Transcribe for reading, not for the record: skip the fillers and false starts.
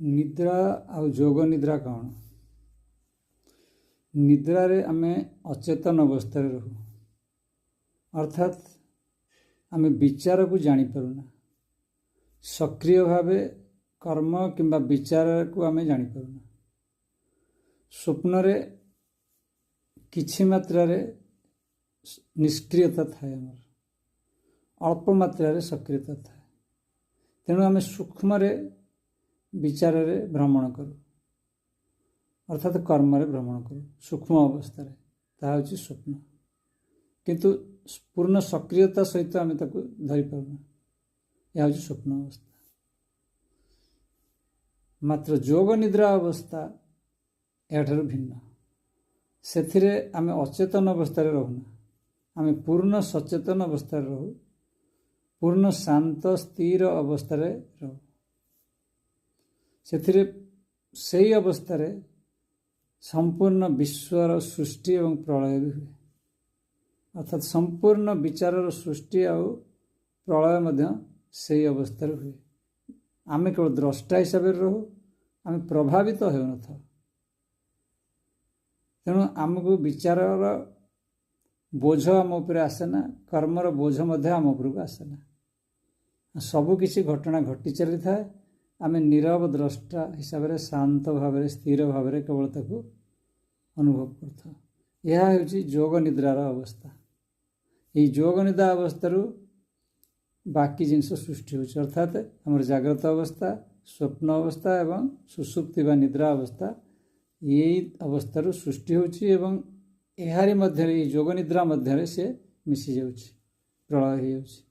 निद्रा आउ जोग निद्रा कौन? निद्रारे आमे अचेतन अवस्था रहू अर्थात आमे विचार को जानी पारुना सक्रिय भावे कर्म किंबा विचार को आमे जानी पारुना। स्वप्न रे किछि मात्रा रे निष्क्रियता थाए हमर अल्प मात्रा रे सक्रियता थाए तेणु आमे सूक्ष्म रे विचार रे भ्रमण करू अर्थात कर्म रे भ्रमण करू सूक्ष्म अवस्था रे ता होछि स्वप्न किंतु पूर्ण सक्रियता सहित आमे ताकू धरि पारुना या होछि स्वप्न अवस्था। मात्र जोग निद्रा अवस्था याठार भिन्न सेथिरे आमे अचेतन अवस्था रे रहूना आमे पूर्ण सचेतन अवस्था रे रहू पूर्ण शांत स्थिर अवस्था रे रहू सेथिरे सही अवस्था रे संपूर्ण विश्वर सृष्टि एवं प्रलय भी हुए अर्थात संपूर्ण विचार सृष्टि और प्रलय मध्य सही अवस्था हुए आमे केवल द्रष्टा हिसाब से रहू आमे प्रभावित हो न था तेणु आमको विचार बोझ आम उपर आसेना कर्मर बोझ मध्य आम उपरको आसेना सबकिछि घटना घटी चली थाए आमे नीरव द्रष्टा हिसाब से शांत भाव स्थिर भाव केवल ताकू अनुभव करथा यह होछि जोग निद्रार अवस्था। ये जोग निद्रा अवस्था बाकी जिनस सृष्टि होछि अर्थात हमर जागृत अवस्था स्वप्न अवस्था एवं सुसुप्ति वा निद्रा अवस्था ये अवस्था सृष्टि होछि एवं एहारी मध्य जोग निद्रा मध्य से मिसी जाउछि प्रलय हो जाउछि।